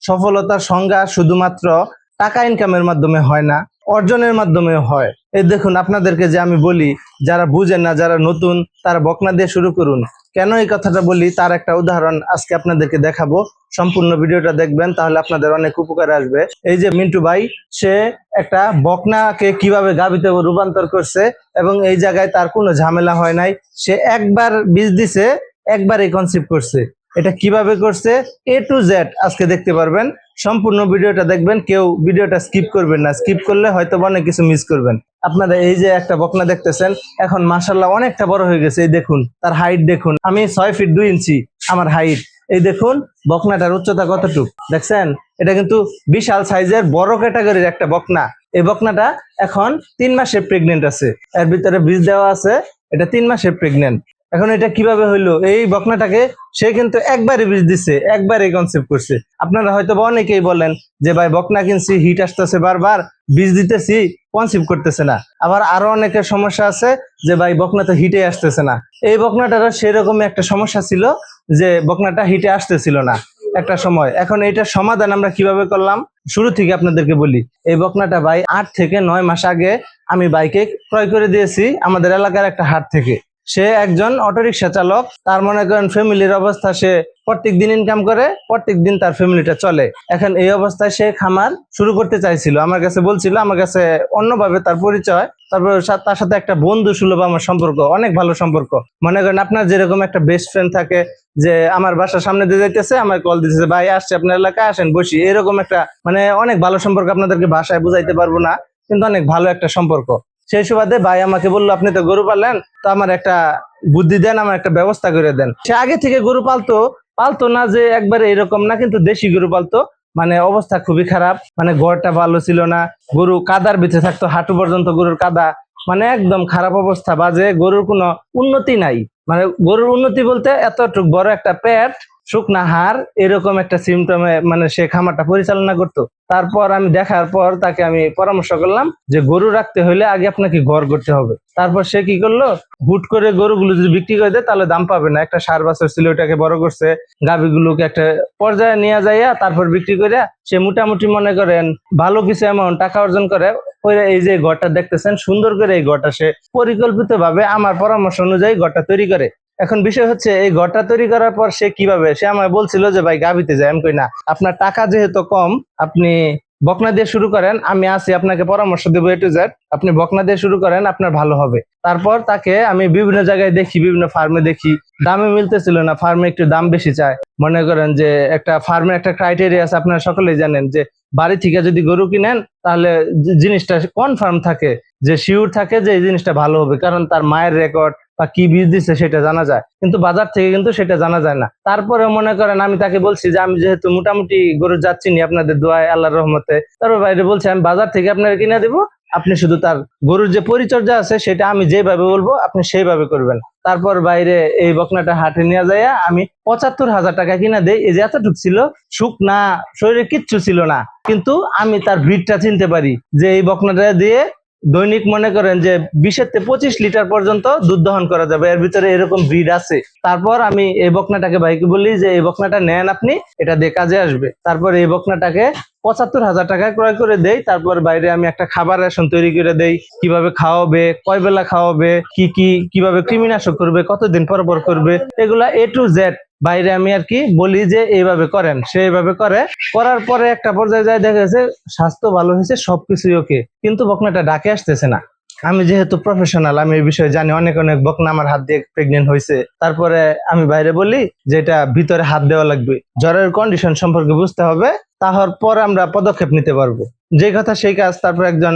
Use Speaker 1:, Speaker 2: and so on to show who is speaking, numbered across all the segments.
Speaker 1: সফলতার সংজ্ঞা শুধুমাত্র টাকা ইনকামের মাধ্যমে হয় না, অর্জনের মাধ্যমে হয়। এই দেখুন, আপনাদেরকে যে আমি বলি, যারা বুঝেন না, যারা নতুন, তারা বকনা দিয়ে শুরু করুন। কেন এই কথাটা বলি তার একটা উদাহরণ আজকে আপনাদেরকে দেখাবো। সম্পূর্ণ ভিডিওটা দেখবেন, তাহলে আপনাদের অনেক উপকার আসবে। এই যে মিন্টু ভাই, সে একটা বকনাকে কিভাবে গাভীতে রূপান্তর করছে এবং এই জায়গায় তার কোনো ঝামেলা হয় নাই। সে একবার বীজ দিছে, একবারই কনসিভ করছে। এটা কিভাবে করছে A to Z আজকে দেখতে পারবেন। সম্পূর্ণ ভিডিওটা দেখবেন, কেউ ভিডিওটা স্কিপ করবেন না। স্কিপ করলে হয়তো অনেক কিছু মিস করবেন। আপনারা এই যে একটা বকনা দেখতেছেন, এখন মাশাআল্লাহ অনেকটা বড় হয়ে গেছে। এই দেখুন তার হাইট দেখুন, আমি 6 ফিট 2 ইঞ্চি আমার হাইট। এই দেখুন বকনাটার উচ্চতা কতটুকু দেখছেন। এটা কিন্তু বিশাল সাইজের বড় ক্যাটাগরির একটা বকনা। এই বকনাটা এখন 3 মাসে প্রেগনেন্ট আছে, এর ভিতরে বীজ দেওয়া আছে। এটা 3 মাসে প্রেগনেন্ট। এখন এটা কিভাবে হইলো? এই বকনাটাকে সে কিন্তু একবারই বীজ দিছে, একবারই কনসেপ্ট করছে। আপনারা হয়তো অনেকেই বলেন যে ভাই বকনা কিনছি, হিট আসতেছে বারবার, বীজ দিতেছি, কনসেপ্ট করতেছে না। আবার আরো অনেকের সমস্যা আছে যে ভাই বকনা তো হিটে আসতেছে না। এই বকনাটারও সেরকমই একটা সমস্যা ছিল যে বকনাটা হিটে আসতেছিল না একটা সময়। এখন এইটার সমাধান আমরা কিভাবে করলাম শুরু থেকে আপনাদেরকে বলি। এই বকনাটা ভাই 8 থেকে 9 মাস আগে আমি বাইকে ক্রয় করে দিয়েছি আমাদের এলাকার একটা হাট থেকে। সে একজন অটোরিকশা চালক। তার মনে করেন ফ্যামিলির অবস্থা, সে প্রত্যেক দিন ইনকাম করে, প্রত্যেক দিন তার ফ্যামিলিটা চলে। এখন এই অবস্থায় সে খামার শুরু করতে চাইছিল, আমার কাছে বলছিল, আমার কাছে অন্যভাবে তার পরিচয়। তারপর তার সাথে একটা বন্ধু সুলভ আমার সম্পর্ক, অনেক ভালো সম্পর্ক। মনে করেন আপনার যেরকম একটা বেস্ট ফ্রেন্ড থাকে, যে আমার বাসার সামনে দিয়ে যাইতেছে, আমার কল দিতেছে, ভাই আসছে আপনার এলাকায়, আসেন বসি। এরকম একটা মানে অনেক ভালো সম্পর্ক, আপনাদেরকে ভাষায় বুঝাইতে পারবো না, কিন্তু অনেক ভালো একটা সম্পর্ক। সেই সুবাদে ভাই আমাকে বললো, আপনি তো গরু পালেন, তো আমার একটা বুদ্ধি দেন, আমার একটা ব্যবস্থা করে দেন। সে আগে থেকে গরু পালতো না, যে একবারে এরকম না, কিন্তু দেশি গরু পালতো। মানে অবস্থা খুবই খারাপ, মানে ঘরটা ভালো ছিল না, গরু কাদার ভিতরে থাকতো, হাঁটু পর্যন্ত গরুর কাদা, মানে একদম খারাপ অবস্থা, বাজে। গরুর কোনো উন্নতি নাই। মানে গরুর উন্নতি বলতে এতটুকু বড় একটা পেট, শুকনা হাড়, এরকম একটা সিমটমে মানে সে খামারটা পরিচালনা করতো। তারপর আমি দেখার পর তাকে আমি পরামর্শ করলাম যে গরু রাখতে হলে আগে আপনাকে ঘর করতে হবে। তারপর সে কি করলো, হুট করে গরুগুলো যদি বিক্রি করে দেয় তাহলে দাম পাবে না। একটা 7 বছর ছিল, ওটাকে বড় করছে, গাভীগুলোকে একটা পর্যায়ে নিয়ে যাইয়া তারপর বিক্রি করে সে মোটামুটি মনে করেন ভালো কিছু অ্যামাউন্ট টাকা অর্জন করে। এই যে ঘরটা দেখতেছেন সুন্দর করে, এই ঘরটা সে পরিকল্পিত ভাবে আমার পরামর্শ অনুযায়ী ঘরটা তৈরি করে। এখন বিষয় হচ্ছে, এই ঘরটা তৈরি করার পর সে কিভাবে, সে আমায় বলছিল যে ভাই গাভীতে যাই। আমি কই না, আপনার টাকা যেহেতু কম, আপনি বকনা দিয়ে শুরু করেন, আমি আছি, আপনাকে পরামর্শ দেবো A to Z। আপনি বকনা দিয়ে শুরু করেন, আপনার ভালো হবে। তারপর তাকে আমি বিভিন্ন জায়গায় দেখি, বিভিন্ন ফার্মে দেখি, দামে মিলতেছিল না, ফার্মে একটু দাম বেশি চায়। মনে করেন যে একটা ফার্মে একটা ক্রাইটেরিয়া আছে, আপনারা সকলেই জানেন, যে বাড়ি থেকে যদি গরু কিনেন তাহলে জিনিসটা কনফার্ম থাকে, যে শিওর থাকে যে এই জিনিসটা ভালো হবে, কারণ তার মায়ের রেকর্ড বা কি বীজ দিচ্ছে সেটা জানা যায়, কিন্তু বাজার থেকে কিন্তু সেটা জানা যায় না। তারপরে মনে করেন আমি তাকে বলছি যে আমি যেহেতু মোটামুটি গরু যাচ্ছি নি আপনাদের দোয়ায়, আল্লাহর রহমতে, তারপর বাইরে বলছে আমি বাজার থেকে আপনাকে কিনে দেবো, আপনি শুধু তার গরুর যে পরিচর্যা আছে সেটা আমি যেভাবে বলবো আপনি সেইভাবে করবেন। তারপর বাইরে এই বকনাটা হাটে নিয়ে যাইয়া আমি 75,000 টাকা কিনা দেই। এই যে এতটুক ছিল, সুখ না, শরীরে কিচ্ছু ছিল না, কিন্তু আমি তার ব্রিডটা চিনতে পারি, যে এই বকনাটা দিয়ে দৈনিক মনে করেন যে 20 থেকে 25 লিটার পর্যন্ত দুধ দহন করা যাবে, এর ভিতরে এরকম ব্রিড আছে। তারপর আমি এই বকনাটাকে ভাইকে বলি যে এই বকনাটা নেন আপনি, এটা দিয়ে কাজে আসবে। তারপর এই বকনাটাকে 75,000 টাকায় ক্রয় করে দেই। তারপর বাইরে আমি একটা খাবার রেশন তৈরি করে দেই, কিভাবে খাওয়াবে, কয় বেলা খাওয়াবে, কিভাবে কৃমিনাশক করবে, কতদিন পর পর করবে, এগুলা A to Z বাইরে আমি আর কি বলি যে এইভাবে করেন, সে এইভাবে করে। করার পরে একটা পর্যায়ে যায় দেখা যাচ্ছে স্বাস্থ্য ভালো হয়েছে, সবকিছুই ওকে, কিন্তু বকনাটা ডাকে আসতেছে না। আমি যেহেতু প্রফেশনাল, আমি এই বিষয়ে জানি, অনেক অনেক বকনা আমার হাত দিয়ে প্রেগনেন্ট হয়েছে। তারপরে আমি বাইরে বলি যে এটা ভিতরে হাত দেওয়া লাগবে, জ্বরের কন্ডিশন সম্পর্কে বুঝতে হবে, তারপর আমরা পদক্ষেপ নিতে পারবো। যে কথা সেই কাজ। তারপর একজন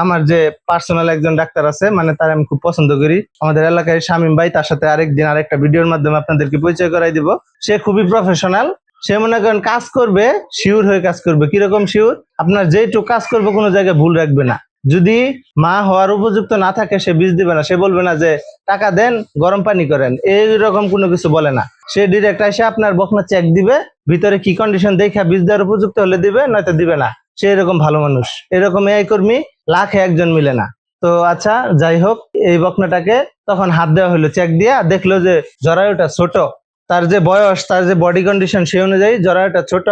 Speaker 1: আমার যে পার্সোনাল একজন ডাক্তার আছে, মানে তার আমি খুব পছন্দ করি, আমাদের এলাকায় শামীম ভাই, তার সাথে আরেকদিন আরেকটা ভিডিওর মাধ্যমে আপনাদেরকে পরিচয় করাই দিব। সে খুবই প্রফেশনাল। সে মনে করেন কাজ করবে, শিওর হয়ে কাজ করবে। কিরকম শিওর? আপনার যেটুকু কাজ করবে কোনো জায়গায় ভুল রাখবে না। যদি মা হওয়ার উপযুক্ত না থাকে সে বীজ দিবে না, সে বলবে না যে টাকা দেন গরম পানি করেন, এইরকম কোনো কিছু বলে না। সে ডিরেক্ট এসে আপনার বকনা চেক দিবে, ভিতরে কি কন্ডিশন দেখে বীজ দেওয়ার উপযুক্ত হলে দিবে, নয়তো দিবে না। সে এরকম ভালো মানুষ। এরকম এই কর্মী লাখে একজন মিলে না। তো আচ্ছা, যাই হোক, এই বকনাটাকে তখন হাত দেওয়া হলো, চেক দিয়া দেখলো যে জরায়ুটা ছোট, তার যে বয়স, তার যে বডি কন্ডিশন সেই অনুযায়ী জরায়ুটা ছোট,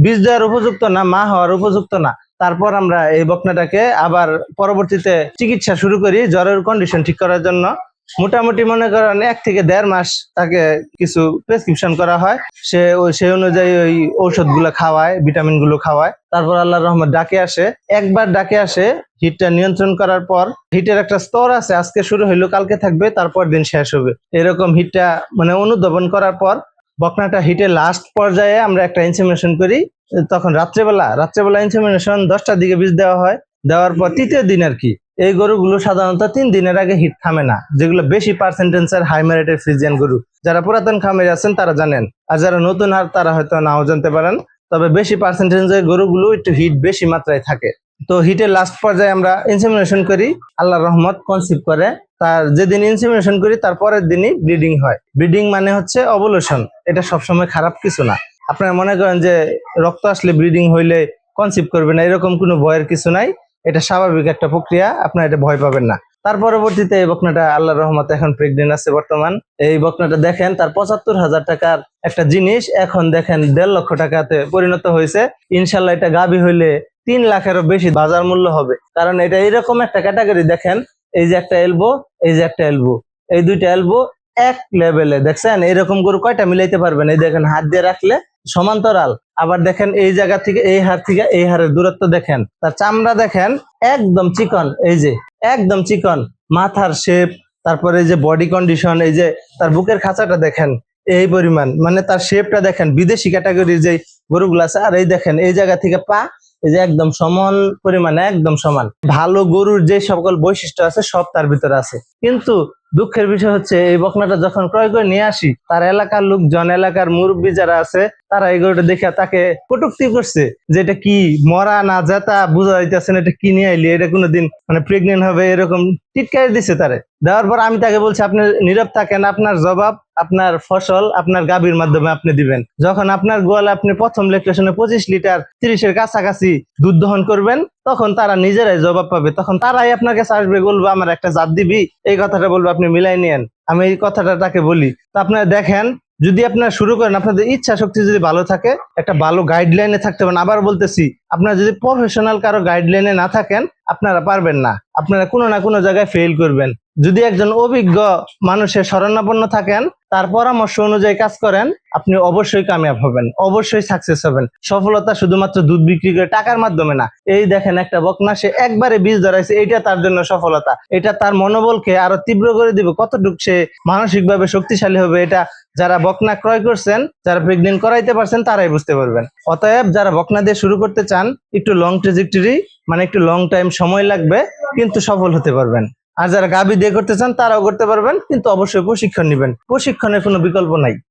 Speaker 1: বীজ দেওয়ার উপযুক্ত না, মা হওয়ার উপযুক্ত না, তারপর আমরা এই বকনাটাকে আবার পরবর্তীতে চিকিৎসা শুরু করি জ্বরের কন্ডিশন ঠিক করার জন্য। মোটামুটি মনে করেন 1 থেকে 1.5 মাস তাকে কিছু প্রেসক্রিপশন করা হয়, সেই অনুযায়ী ওই ঔষধ গুলো খাওয়ায়, ভিটামিন গুলো খাওয়ায়। তারপর আল্লাহর রহমত ডাকে আসে, একবার ডাকে আসে, হিটটা নিয়ন্ত্রণ করার পর, হিটের একটা স্তর আছে, আজকে শুরু হইলো কালকে থাকবে, তারপর দিন শেষ হবে, এরকম হিটটা মানে অনুধাবন করার পর বকনাটা হিটের লাস্ট পর্যায়ে আমরা একটা ইনসেমিনেশন করি। তখন রাত্রেবেলা ইনসেমিনেশন 10টার দিকে বীজ দেওয়া হয়। দেওয়ার পর তৃতীয় দিন আর কি, এই গরুগুলো সাধারণত 3 দিনের আগে হিট থামে না, যেগুলো বেশি পার্সেন্টেন্সের হাই ম্যারিটের ফ্রিজিয়ান গরু। যারা পুরাতন খামারি আছেন তারা জানেন, আর যারা নতুন আর তারা হয়তো নাও জানতে পারেন। তবে বেশি পার্সেন্টেজের গরুগুলো একটু হিট বেশি মাত্রায় থাকে। তো হিটের লাস্ট পর্যায়ে আমরা ইনসেমিনেশন করি, আল্লাহর রহমত কনসিভ করে। তার যেদিন ইনসেমিনেশন করি তার পরের দিনই ব্লিডিং হয়। ব্লিডিং মানে হচ্ছে অবলেশন, এটা সবসময় খারাপ কিছু না। আপনারা মনে করেন যে রক্ত আসলে ব্লিডিং হইলে কনসিভ করবে না, এরকম কোনো ভয়ের কিছু নাই, এটা স্বাভাবিক একটা প্রক্রিয়া, আপনারা এটা ভয় পাবেন না। তার পরবর্তীতে এই বকনাটা আল্লাহর রহমতে এখন প্রেগনেন্ট আছে বর্তমান। এই বকনাটা দেখেন, তার 75,000 টাকার একটা জিনিস এখন দেখেন 1.5 লক্ষ টাকাতে পরিণত হয়েছে। ইনশাল্লাহ এটা গাভী হইলে 3 লাখেরও বেশি বাজার মূল্য হবে, কারণ এটা এরকম একটা ক্যাটাগরি। দেখেন এই যে একটা এলবো, এই যে একটা এলবো, এই দুইটা এলবো এক লেভেলে, দেখছেন এরকম গরু কয়টা মিলাইতে পারবেন? এই দেখেন হাত দিয়ে রাখলে সমান্তরাল। আবার দেখেন এই জায়গা থেকে এই হাড় থেকে এই হাড়ের দূরত্ব দেখেন, তার চামড়া দেখেন একদম চিকন, এই যে একদম চিকন, মাথার শেপ, তারপরে এই যে বডি কন্ডিশন, এই যে তার বুকের খাঁচাটা দেখেন এই পরিমাণ, মানে তার শেপটা দেখেন বিদেশি ক্যাটাগরির যে গরুগুলো আছে। আর এই দেখেন এই জায়গা থেকে পা, এই যে একদম সমান পরিমাণে, একদম সমান। ভালো গরুর যে সকল বৈশিষ্ট্য আছে সব তার ভিতরে আছে। কিন্তু দুঃখের বিষয় হচ্ছে এই বকনাটা যখন ক্রয় করে নিয়ে আসি, তার এলাকার লোকজন, এলাকার মুরব্বী যারা আছে, তারা এই গরুটা দেখে তাকে কটূক্তি করছে যে এটা কি মরা না জেতা বুঝা যাইতেছে না, এটা কি নিয়ে আইলি, এটা কোনোদিন মানে প্রেগনেন্ট হবে, এরকম টিটকারি দিছে তারে। দেওয়ার পর আমি তাকে বলছি আপনি নীরব থাকেন, আপনার জবাব আপনার ফসল আপনার গাভীর মাধ্যমে আপনি দিবেন। যখন আপনার গোয়ালে আপনি প্রথম ল্যাকটেশনে 25 লিটার 30-এর কাছাকাছি দুধ দহন করবেন, তখন তারা নিজেরাই জবাব পাবে, তখন তারাই আপনার কাছে আসবে, বলবো আমার একটা জাত দিবি, এই কথাটা বলবো, আপনি মিলাই নিয়েন। আমি এই কথাটা তাকে বলি। তো আপনারা দেখেন, যদি আপনারা শুরু করেন, আপনাদের ইচ্ছা শক্তি যদি ভালো থাকে, একটা ভালো গাইডলাইনে থাকতে পারেন। আবার বলতেছি, আপনারা যদি প্রফেশনাল কারো গাইডলাইনে না থাকেন, আপনারা পারবেন না, আপনারা কোনো না কোনো জায়গায় ফেল করবেন। যদি একজন অভিজ্ঞ মানুষের শরণাপন্ন থাকেন, তার পরামর্শ অনুযায়ী কাজ করেন, আপনি অবশ্যই কামিয়াব হবেন, অবশ্যই সাকসেস হবেন। সফলতা শুধুমাত্র দুধ বিক্রি করে টাকার মাধ্যমে না। এই দেখেন একটা বকনা, সে একবারে বীজ ধরাইছে, এটা তার জন্য সফলতা। এটা তার মনোবলকে আরো তীব্র করে দিবে, কতটুকু সে মানসিকভাবে শক্তিশালী হবে, এটা যারা বকনা ক্রয় করছেন, যারা প্রেগনেন্ট করাইতে পারছেন, তারাই বুঝতে পারবেন। অতএব যারা বকনা দিয়ে শুরু করতে চান, একটু লং ট্রেজেক্টরি, মানে একটু লং টাইম সময় লাগবে, কিন্তু সফল হতে পারবেন। আর যারা গাভী দিয়ে করতে চান, তারাও করতে পারবেন, কিন্তু অবশ্যই প্রশিক্ষণ নেবেন, প্রশিক্ষণের কোনো বিকল্প নাই।